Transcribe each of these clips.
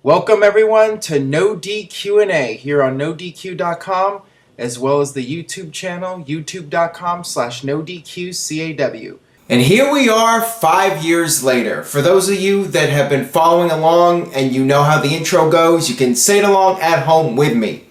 Welcome everyone to NoDQ&A here on NoDQ.com as well as the YouTube channel youtube.com/NoDQ&AV. And here we are 5 years later. For those of you that have been following along and you know how the intro goes, you can say it along at home with me.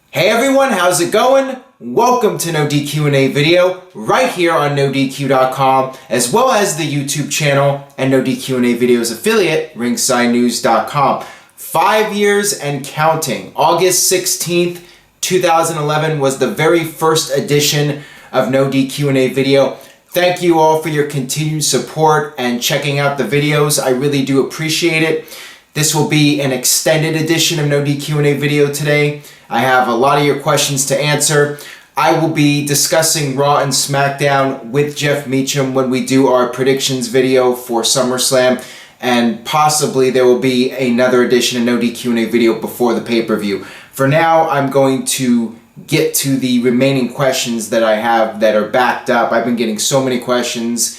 Hey everyone, how's it going? Welcome to NoDQ&A video right here on NoDQ.com as well as the YouTube channel and NoDQ&A videos affiliate ringsidenews.com. 5 years and counting. August 16th, 2011 was the very first edition of NoDQ&A video. Thank you all for your continued support and checking out the videos. I really do appreciate it. This will be an extended edition of NoDQ&A video today. I have a lot of your questions to answer. I will be discussing Raw and Smackdown with Jeff Meacham when we do our predictions video for SummerSlam, and possibly there will be another edition of NoDQ&A video before the pay-per-view. For now, I'm going to get to the remaining questions that I have that are backed up. I've been getting so many questions.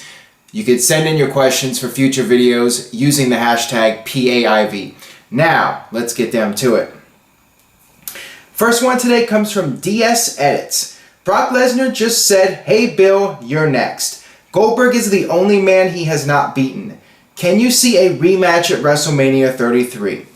You could send in your questions for future videos using the hashtag PAIV. Now, let's get down to it. First one today comes from DS Edits. Brock Lesnar just said, "Hey Bill, you're next. Goldberg is the only man he has not beaten. Can you see a rematch at WrestleMania 33?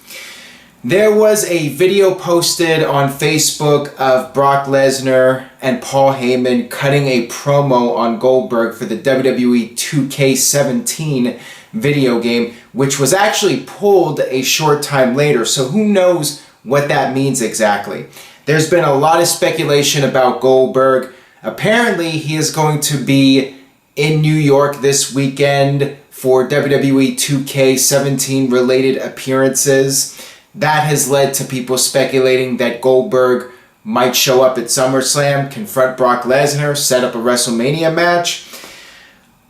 There was a video posted on Facebook of Brock Lesnar and Paul Heyman cutting a promo on Goldberg for the WWE 2K17 video game, which was actually pulled a short time later, so who knows what that means exactly. There's been a lot of speculation about Goldberg. Apparently, he is going to be in New York this weekend for WWE 2K17 related appearances. That has led to people speculating that Goldberg might show up at SummerSlam, confront Brock Lesnar, set up a WrestleMania match.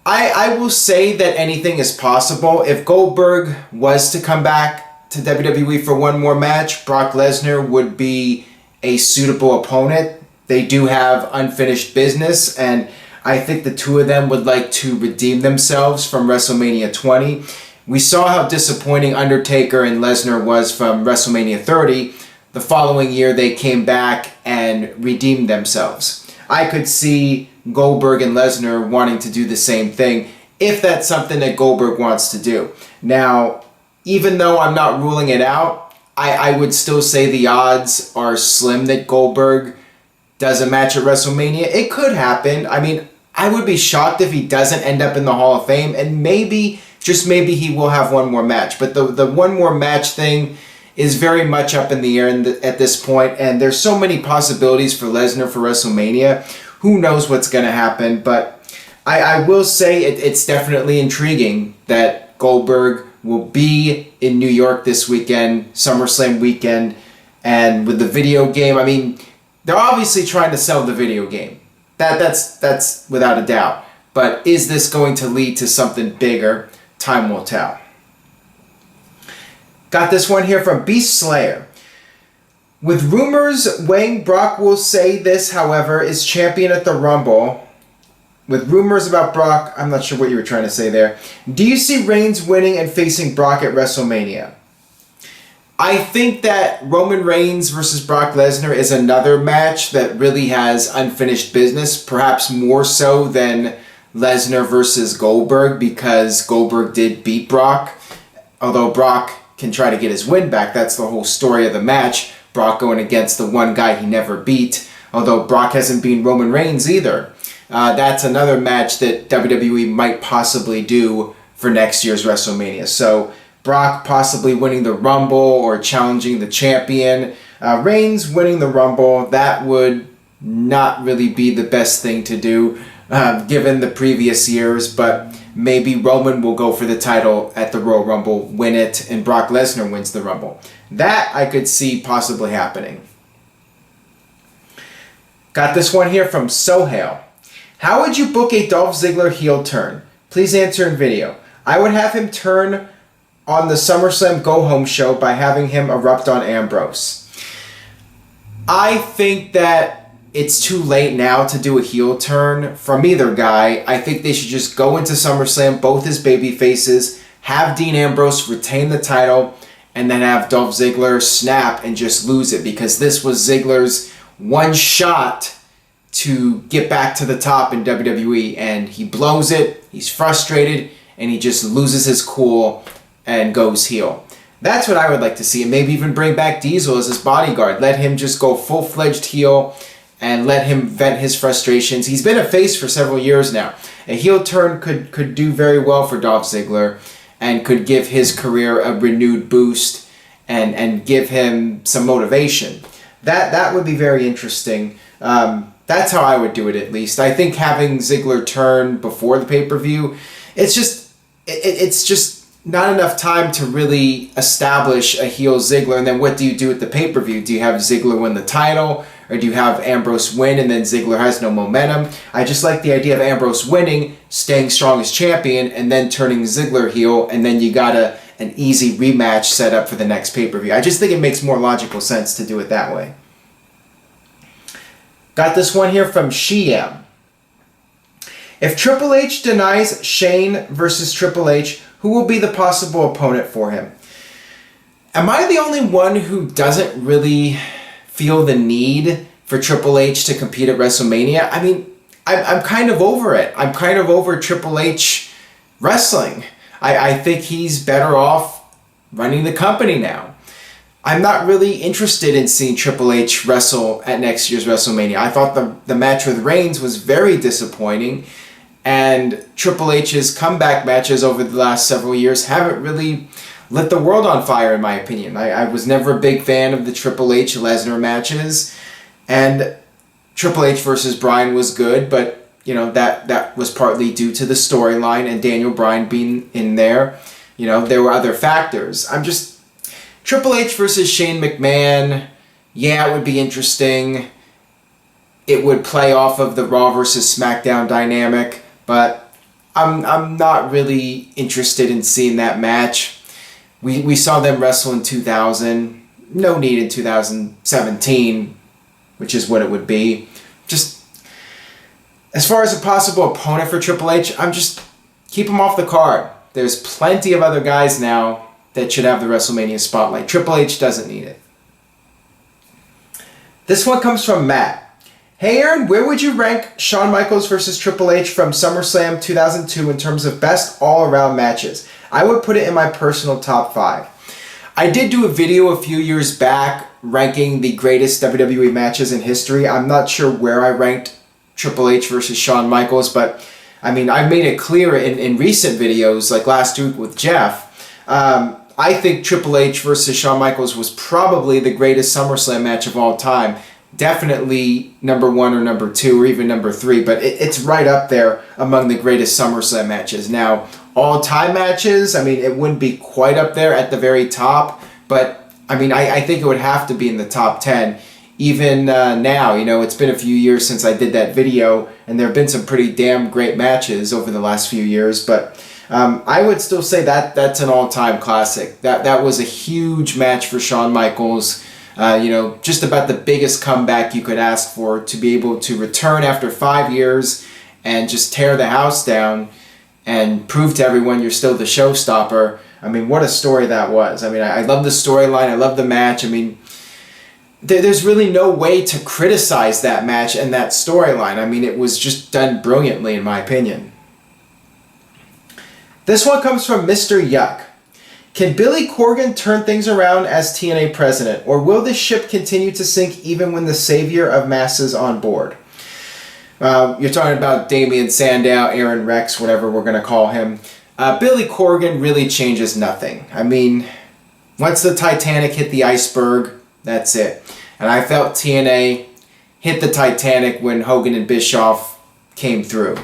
I will say that anything is possible. If Goldberg was to come back to WWE for one more match, Brock Lesnar would be a suitable opponent. They do have unfinished business, and I think the two of them would like to redeem themselves from WrestleMania 20. We saw how disappointing Undertaker and Lesnar was from WrestleMania 30. The following year, they came back and redeemed themselves. I could see Goldberg and Lesnar wanting to do the same thing if that's something that Goldberg wants to do. Now, even though I'm not ruling it out, I would still say the odds are slim that Goldberg does a match at WrestleMania. It could happen. I mean, I would be shocked if he doesn't end up in the Hall of Fame, and maybe, just maybe, he will have one more match. But the one more match thing is very much up in the air at this point, and there's so many possibilities for Lesnar for WrestleMania. Who knows what's going to happen, but I will say it's definitely intriguing that Goldberg will be in New York this weekend, SummerSlam weekend, and with the video game, I mean, they're obviously trying to sell the video game. That's without a doubt. But is this going to lead to something bigger? Time will tell. Got this one here from Beast Slayer. With rumors weighing Brock will say this, however, is champion at the Rumble. With rumors about Brock, I'm not sure what you were trying to say there. Do you see Reigns winning and facing Brock at WrestleMania? I think that Roman Reigns versus Brock Lesnar is another match that really has unfinished business, perhaps more so than Lesnar versus Goldberg, because Goldberg did beat Brock. Although Brock can try to get his win back, that's the whole story of the match. Brock going against the one guy he never beat, although Brock hasn't beaten Roman Reigns either. That's another match that WWE might possibly do for next year's WrestleMania. So Brock possibly winning the Rumble or challenging the champion. Reigns winning the Rumble, that would not really be the best thing to do given the previous years, but maybe Roman will go for the title at the Royal Rumble, win it, and Brock Lesnar wins the Rumble. That I could see possibly happening. Got this one here from Sohail. How would you book a Dolph Ziggler heel turn? Please answer in video. I would have him turn on the SummerSlam go-home show by having him erupt on Ambrose. I think that it's too late now to do a heel turn from either guy. I think they should just go into SummerSlam, both as baby faces, have Dean Ambrose retain the title, and then have Dolph Ziggler snap and just lose it, because this was Ziggler's one shot to get back to the top in WWE, and he blows it, he's frustrated, and he just loses his cool and goes heel. That's what I would like to see, and maybe even bring back Diesel as his bodyguard. Let him just go full-fledged heel and let him vent his frustrations. He's been a face for several years now. A heel turn could do very well for Dolph Ziggler and could give his career a renewed boost and give him some motivation. That would be very interesting. That's how I would do it, at least. I think having Ziggler turn before the pay-per-view, it's just not enough time to really establish a heel Ziggler. And then what do you do at the pay-per-view? Do you have Ziggler win the title? Or do you have Ambrose win and then Ziggler has no momentum? I just like the idea of Ambrose winning, staying strong as champion, and then turning Ziggler heel, and then you got an easy rematch set up for the next pay-per-view. I just think it makes more logical sense to do it that way. Got this one here from Shiam. If Triple H denies Shane versus Triple H, who will be the possible opponent for him? Am I the only one who doesn't really feel the need for Triple H to compete at WrestleMania? I mean, I'm kind of over it. I'm kind of over Triple H wrestling. I think he's better off running the company now. I'm not really interested in seeing Triple H wrestle at next year's WrestleMania. I thought the match with Reigns was very disappointing, and Triple H's comeback matches over the last several years haven't really lit the world on fire, in my opinion. I was never a big fan of the Triple H Lesnar matches, and Triple H versus Bryan was good, but you know that was partly due to the storyline and Daniel Bryan being in there. You know, there were other factors. Triple H versus Shane McMahon, yeah, it would be interesting. It would play off of the Raw versus SmackDown dynamic, but I'm not really interested in seeing that match. We saw them wrestle in 2000. No need in 2017, which is what it would be. Just as far as a possible opponent for Triple H, keep him off the card. There's plenty of other guys now that should have the WrestleMania spotlight. Triple H doesn't need it. This one comes from Matt. Hey Aaron, where would you rank Shawn Michaels versus Triple H from SummerSlam 2002 in terms of best all-around matches? I would put it in my personal top 5. I did do a video a few years back ranking the greatest WWE matches in history. I'm not sure where I ranked Triple H versus Shawn Michaels, but I mean, I've made it clear in recent videos, like last week with Jeff. I think Triple H versus Shawn Michaels was probably the greatest SummerSlam match of all time. Definitely number 1 or number 2 or even number 3, but it's right up there among the greatest SummerSlam matches. Now, all-time matches, I mean, it wouldn't be quite up there at the very top, but I mean, I think it would have to be in the top 10. Even now, you know, it's been a few years since I did that video, and there have been some pretty damn great matches over the last few years, but I would still say that's an all-time classic. That was a huge match for Shawn Michaels. You know, just about the biggest comeback you could ask for, to be able to return after 5 years and just tear the house down and prove to everyone you're still the showstopper. I mean, what a story that was. I mean, I love the storyline. I love the match. I mean, there's really no way to criticize that match and that storyline. I mean, it was just done brilliantly, in my opinion. This one comes from Mr. Yuck. Can Billy Corgan turn things around as TNA president, or will the ship continue to sink even when the savior of masses on board? You're talking about Damian Sandow, Aaron Rex, whatever we're going to call him. Billy Corgan really changes nothing. I mean, once the Titanic hit the iceberg, that's it. And I felt TNA hit the Titanic when Hogan and Bischoff came through.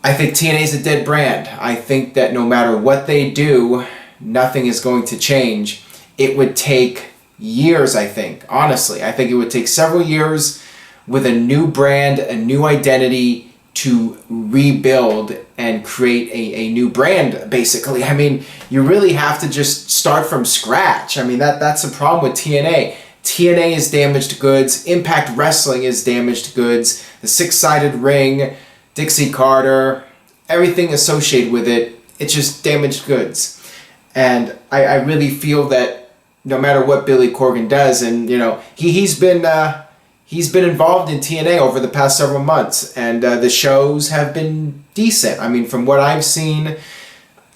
I think TNA is a dead brand. I think that no matter what they do, nothing is going to change. It would take years, I think. Honestly, I think it would take several years with a new brand, a new identity to rebuild and create a new brand, basically. I mean, you really have to just start from scratch. I mean, that's the problem with TNA. TNA is damaged goods. Impact Wrestling is damaged goods. The six-sided ring, Dixie Carter, everything associated with it, it's just damaged goods. And I really feel that no matter what Billy Corgan does, and he's been involved in TNA over the past several months, and the shows have been decent. I mean, from what I've seen,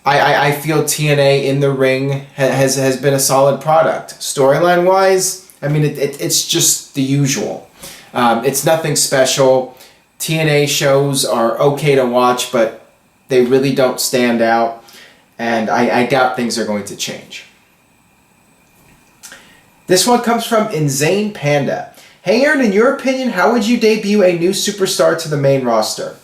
I feel TNA in the ring has been a solid product. Storyline wise, I mean, it's just the usual. It's nothing special. TNA shows are okay to watch, but they really don't stand out, and I doubt things are going to change. This one comes from Insane Panda. Hey Aaron, in your opinion, how would you debut a new superstar to the main roster?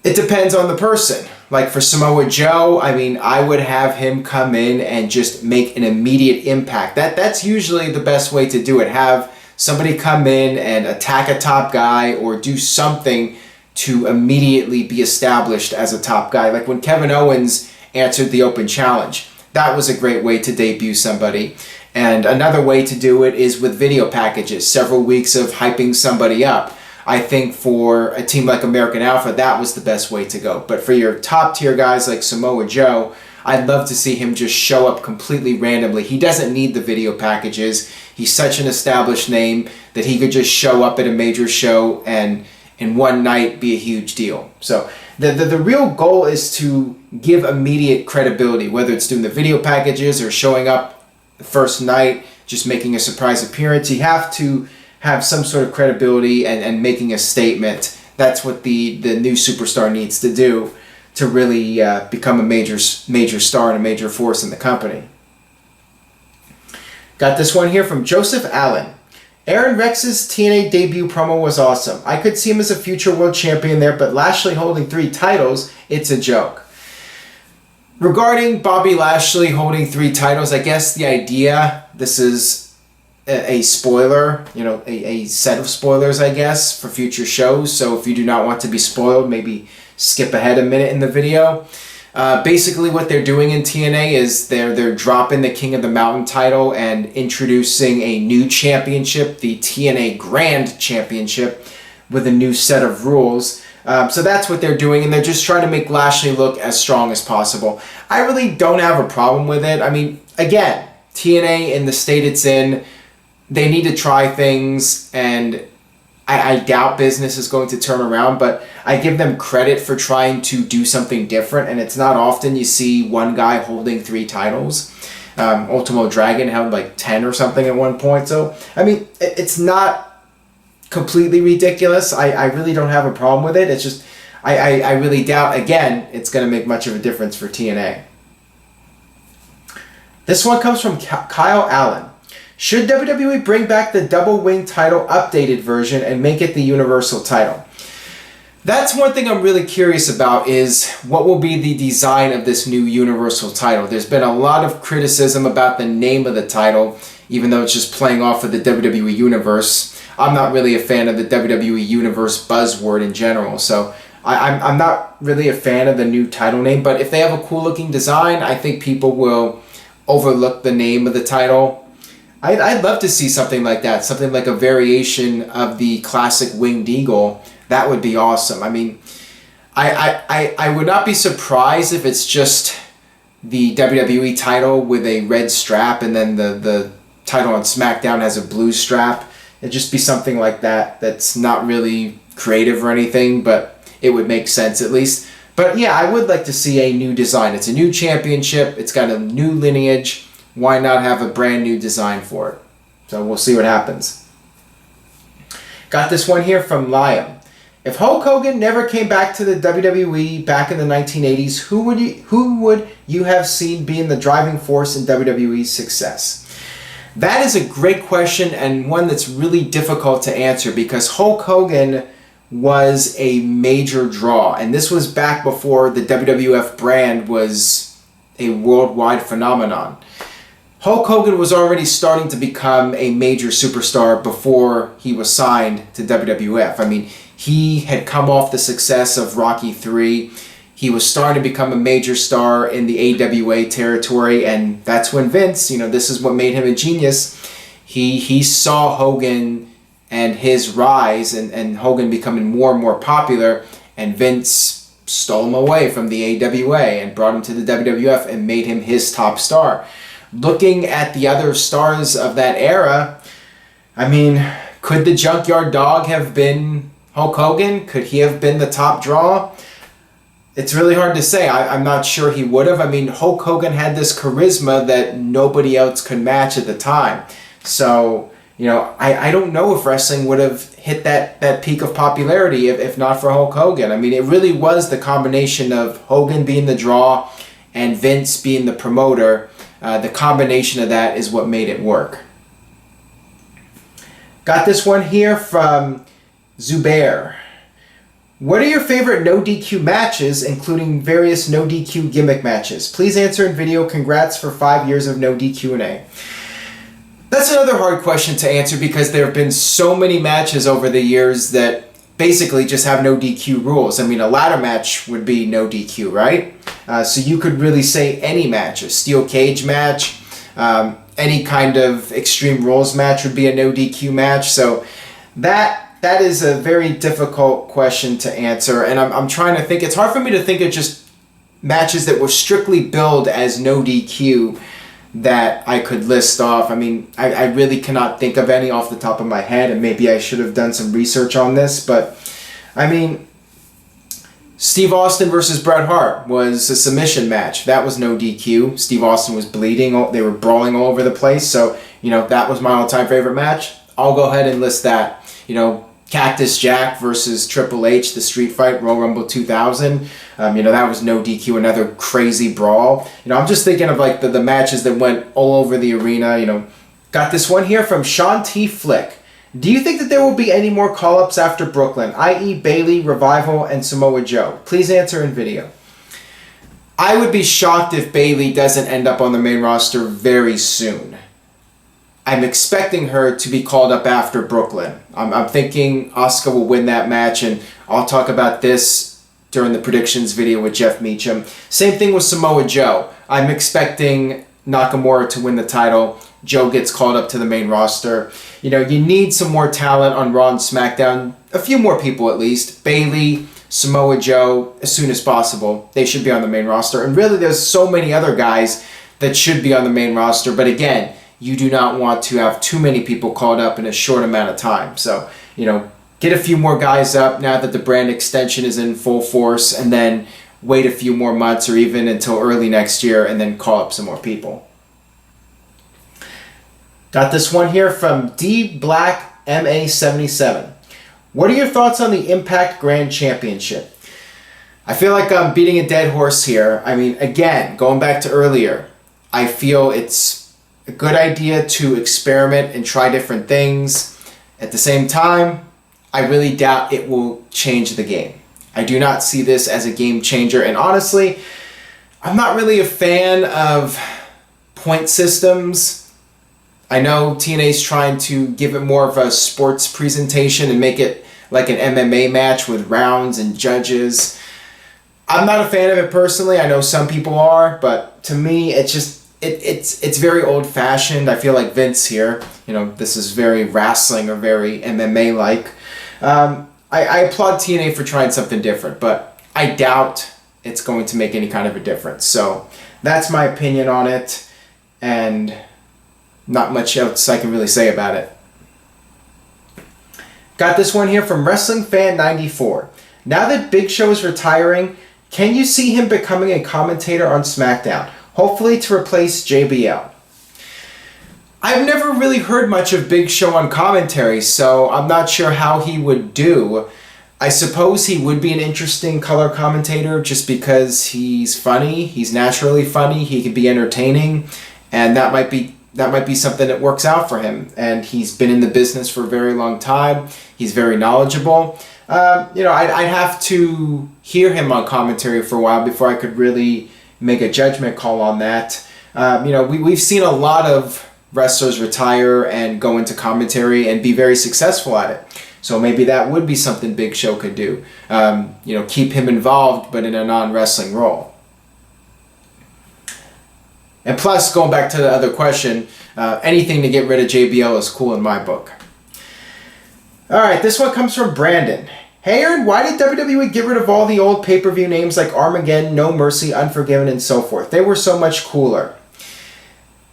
It depends on the person. Like for Samoa Joe, I mean, I would have him come in and just make an immediate impact. That's usually the best way to do it. Have somebody come in and attack a top guy or do something to immediately be established as a top guy. Like when Kevin Owens answered the open challenge. That was a great way to debut somebody. And another way to do it is with video packages, several weeks of hyping somebody up. I think for a team like American Alpha, that was the best way to go. But for your top tier guys like Samoa Joe, I'd love to see him just show up completely randomly. He doesn't need the video packages. He's such an established name that he could just show up at a major show and in one night be a huge deal. So the real goal is to give immediate credibility, whether it's doing the video packages or showing up the first night, just making a surprise appearance. You have to have some sort of credibility and making a statement. That's what the new superstar needs to do to really become a major star and a major force in the company. Got this one here from Joseph Allen. Aaron Rex's TNA debut promo was awesome. I could see him as a future world champion there, but Lashley holding 3 titles, it's a joke. Regarding Bobby Lashley holding 3 titles, I guess the idea, this is a spoiler, a set of spoilers, I guess, for future shows. So if you do not want to be spoiled, maybe skip ahead a minute in the video. Basically what they're doing in TNA is they're dropping the King of the Mountain title and introducing a new championship, the TNA Grand Championship, with a new set of rules. So that's what they're doing, and they're just trying to make Lashley look as strong as possible. I really don't have a problem with it. I mean, again, TNA in the state it's in, they need to try things, and I doubt business is going to turn around, but I give them credit for trying to do something different, and it's not often you see one guy holding 3 titles. Ultimo Dragon held like 10 or something at one point, so, I mean, it's not completely ridiculous. I really don't have a problem with it. It's just I really doubt, again, it's going to make much of a difference for TNA. This one comes from Kyle Allen. Should WWE bring back the double wing title updated version and make it the Universal title? That's one thing I'm really curious about, is what will be the design of this new Universal title. There's been a lot of criticism about the name of the title, even though it's just playing off of the WWE Universe. I'm not really a fan of the WWE Universe buzzword in general, so I'm not really a fan of the new title name, but if they have a cool looking design, I think people will overlook the name of the title. I'd love to see something like that, something like a variation of the classic Winged Eagle. That would be awesome. I mean, I would not be surprised if it's just the WWE title with a red strap and then the title on Smackdown has a blue strap. It'd just be something like that that's not really creative or anything, but it would make sense at least. But yeah, I would like to see a new design. It's a new championship. It's got a new lineage. Why not have a brand new design for it? So we'll see what happens. Got this one here from Liam. If Hulk Hogan never came back to the WWE back in the 1980s, who would you have seen being the driving force in WWE's success? That is a great question, and one that's really difficult to answer, because Hulk Hogan was a major draw, and this was back before the WWF brand was a worldwide phenomenon. Hulk Hogan was already starting to become a major superstar before he was signed to WWF. I mean, he had come off the success of Rocky III. He was starting to become a major star in the AWA territory, and that's when Vince, this is what made him a genius. He saw Hogan and his rise and Hogan becoming more and more popular, and Vince stole him away from the AWA and brought him to the WWF and made him his top star. Looking at the other stars of that era, I mean, could the Junkyard Dog have been Hulk Hogan? Could he have been the top draw? It's really hard to say. I'm not sure he would have. I mean, Hulk Hogan had this charisma that nobody else could match at the time. So, I don't know if wrestling would have hit that peak of popularity if not for Hulk Hogan. I mean, it really was the combination of Hogan being the draw and Vince being the promoter. The combination of that is what made it work. Got this one here from Zubair. What are your favorite no DQ matches, including various no DQ gimmick matches? Please answer in video. Congrats for 5 years of no DQ&A. That's another hard question to answer because there have been so many matches over the years that basically just have no DQ rules. I mean, a ladder match would be no DQ, right? So you could really say any match, a steel cage match, any kind of Extreme Rules match would be a no DQ match. So that is a very difficult question to answer, and I'm trying to think. It's hard for me to think of just matches that were strictly billed as no DQ that I could list off. I mean, I really cannot think of any off the top of my head, and maybe I should have done some research on this, but I mean, Steve Austin versus Bret Hart was a submission match. That was no DQ. Steve Austin was bleeding. They were brawling all over the place, so, that was my all-time favorite match. I'll go ahead and list that. Cactus Jack versus Triple H, the street fight, Royal Rumble 2000. That was no DQ, another crazy brawl. I'm just thinking of like the matches that went all over the arena. Got this one here from Sean T. Flick. Do you think that there will be any more call-ups after Brooklyn, i.e. Bayley, Revival, and Samoa Joe? Please answer in video. I would be shocked if Bayley doesn't end up on the main roster very soon. I'm expecting her to be called up after Brooklyn. I'm thinking Asuka will win that match, and I'll talk about this during the predictions video with Jeff Meacham. Same thing with Samoa Joe. I'm expecting Nakamura to win the title. Joe gets called up to the main roster. You need some more talent on Raw and SmackDown. A few more people at least. Bayley, Samoa Joe, as soon as possible. They should be on the main roster. And really, there's so many other guys that should be on the main roster. But again, you do not want to have too many people called up in a short amount of time. So, get a few more guys up now that the brand extension is in full force, and then wait a few more months or even until early next year and then call up some more people. Got this one here from D Black MA77. What are your thoughts on the Impact Grand Championship? I feel like I'm beating a dead horse here. I mean, again, going back to earlier, I feel it's a good idea to experiment and try different things. At the same time, I really doubt it will change the game. I do not see this as a game changer, and honestly, I'm not really a fan of point systems. I know TNA's trying to give it more of a sports presentation and make it like an MMA match with rounds and judges. I'm not a fan of it personally. I know some people are, but to me, it's very old-fashioned. I feel like Vince here, this is very wrestling or very MMA-like. I applaud TNA for trying something different, but I doubt it's going to make any kind of a difference. So that's my opinion on it, and not much else I can really say about it. Got this one here from WrestlingFan94. Now that Big Show is retiring, can you see him becoming a commentator on SmackDown? Hopefully to replace JBL. I've never really heard much of Big Show on commentary, so I'm not sure how he would do. I suppose he would be an interesting color commentator just because he's funny, he's naturally funny, he can be entertaining, and that might be something that works out for him. And he's been in the business for a very long time. He's very knowledgeable. I'd have to hear him on commentary for a while before I could really make a judgment call on that. We've seen a lot of wrestlers retire and go into commentary and be very successful at it. So maybe that would be something Big Show could do. Keep him involved, but in a non-wrestling role. And plus, going back to the other question, anything to get rid of JBL is cool in my book. All right, this one comes from Brandon. Hey Aaron, why did WWE get rid of all the old pay-per-view names like Armageddon, No Mercy, Unforgiven, and so forth? They were so much cooler.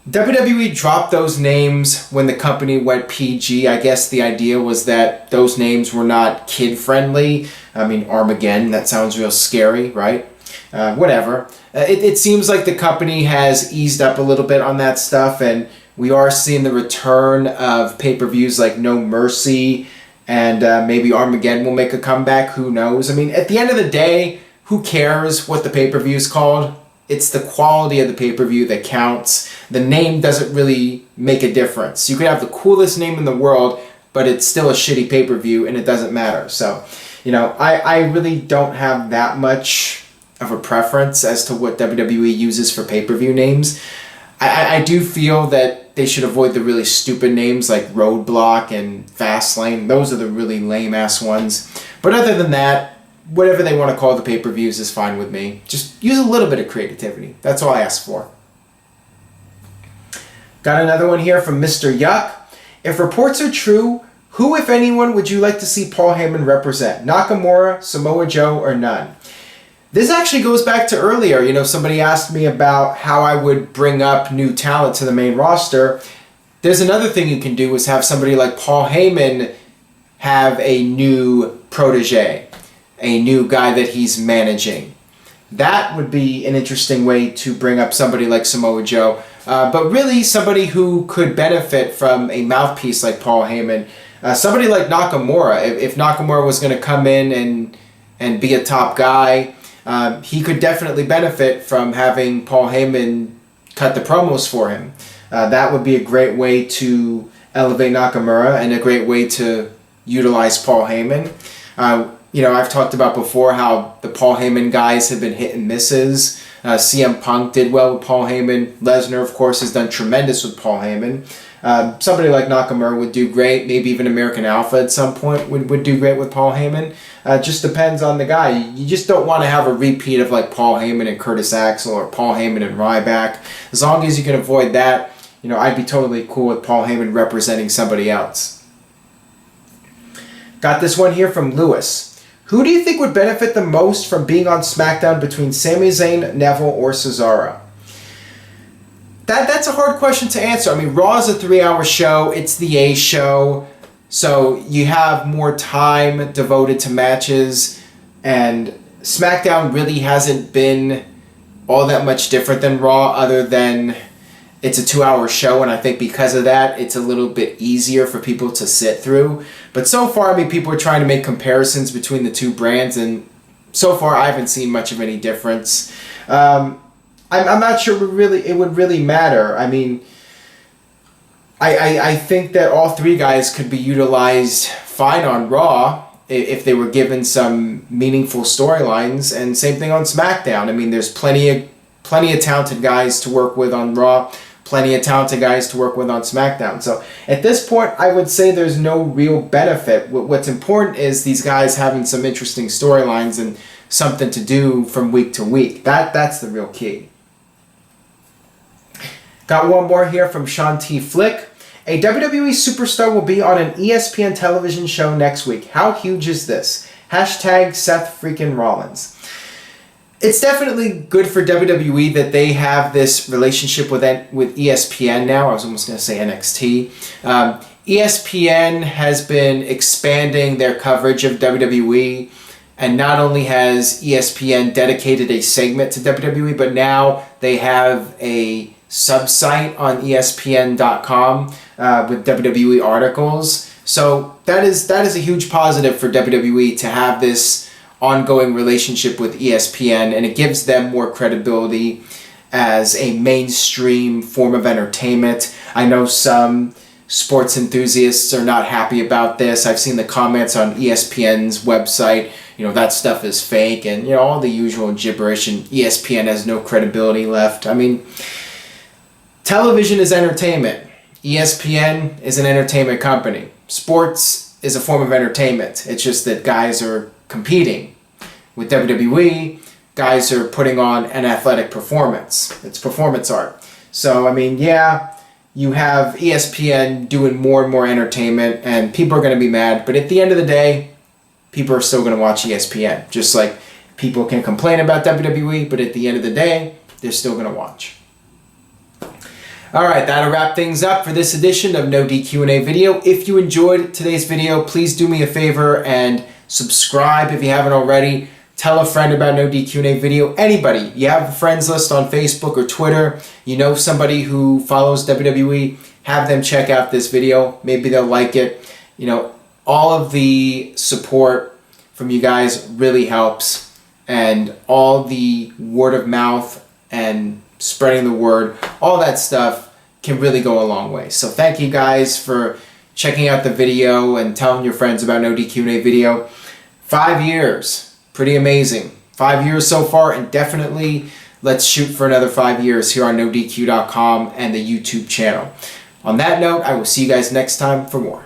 WWE dropped those names when the company went PG. I guess the idea was that those names were not kid-friendly. I mean, Armageddon, that sounds real scary, right? Whatever. It seems like the company has eased up a little bit on that stuff, and we are seeing the return of pay-per-views like No Mercy, and maybe Armageddon will make a comeback. Who knows? I mean, at the end of the day, who cares what the pay-per-view is called? It's the quality of the pay-per-view that counts. The name doesn't really make a difference. You could have the coolest name in the world, but it's still a shitty pay-per-view, and it doesn't matter. So, I really don't have that much of a preference as to what WWE uses for pay-per-view names. I do feel that they should avoid the really stupid names like Roadblock and Fastlane. Those are the really lame-ass ones. But other than that, whatever they want to call the pay-per-views is fine with me. Just use a little bit of creativity. That's all I ask for. Got another one here from Mr. Yuck. If reports are true, who, if anyone, would you like to see Paul Heyman represent? Nakamura, Samoa Joe, or none? This actually goes back to earlier. Somebody asked me about how I would bring up new talent to the main roster. There's another thing you can do is have somebody like Paul Heyman have a new protege, a new guy that he's managing. That would be an interesting way to bring up somebody like Samoa Joe. But really somebody who could benefit from a mouthpiece like Paul Heyman. Somebody like Nakamura. If Nakamura was going to come in and be a top guy, he could definitely benefit from having Paul Heyman cut the promos for him. That would be a great way to elevate Nakamura and a great way to utilize Paul Heyman. I've talked about before how the Paul Heyman guys have been hit and misses. CM Punk did well with Paul Heyman. Lesnar, of course, has done tremendous with Paul Heyman. Somebody like Nakamura would do great. Maybe even American Alpha at some point would do great with Paul Heyman. Just depends on the guy. You just don't want to have a repeat of like Paul Heyman and Curtis Axel or Paul Heyman and Ryback. As long as you can avoid that, I'd be totally cool with Paul Heyman representing somebody else. Got this one here from Lewis. Who do you think would benefit the most from being on SmackDown between Sami Zayn, Neville, or Cesaro? That's a hard question to answer. I mean, Raw is a 3-hour show. It's the A show. So you have more time devoted to matches. And SmackDown really hasn't been all that much different than Raw other than it's a 2-hour show. And I think because of that, it's a little bit easier for people to sit through. But so far, people are trying to make comparisons between the two brands. And so far, I haven't seen much of any difference. I'm not sure it would really matter. I mean, I think that all three guys could be utilized fine on Raw if they were given some meaningful storylines, and same thing on SmackDown. I mean, there's plenty of talented guys to work with on Raw, plenty of talented guys to work with on SmackDown. So at this point, I would say there's no real benefit. What's important is these guys having some interesting storylines and something to do from week to week. That's the real key. Got one more here from Shawn T. Flick. A WWE superstar will be on an ESPN television show next week. How huge is this? Hashtag Seth freaking Rollins. It's definitely good for WWE that they have this relationship with ESPN now. I was almost going to say NXT. ESPN has been expanding their coverage of WWE. And not only has ESPN dedicated a segment to WWE, but now they have a sub-site on ESPN.com with WWE articles. So that is a huge positive for WWE to have this ongoing relationship with ESPN, and it gives them more credibility as a mainstream form of entertainment. I know some sports enthusiasts are not happy about this. I've seen the comments on ESPN's website, that stuff is fake, and all the usual gibberish, and ESPN has no credibility left. I mean, television is entertainment. ESPN is an entertainment company. Sports is a form of entertainment. It's just that guys are competing. With WWE, guys are putting on an athletic performance. It's performance art. So, you have ESPN doing more and more entertainment, and people are going to be mad. But at the end of the day, people are still going to watch ESPN. Just like people can complain about WWE, but at the end of the day, they're still going to watch. All right, that'll wrap things up for this edition of No DQ&A video. If you enjoyed today's video, please do me a favor and subscribe if you haven't already. Tell a friend about No DQ&A video. Anybody, you have a friends list on Facebook or Twitter, you know somebody who follows WWE, have them check out this video. Maybe they'll like it. You know, all of the support from you guys really helps, and all the word of mouth and spreading the word, all that stuff can really go a long way. So thank you guys for checking out the video and telling your friends about No DQ&A video. 5 years, pretty amazing. 5 years so far, and definitely let's shoot for another 5 years here on NoDQ.com and the YouTube channel. On that note, I will see you guys next time for more.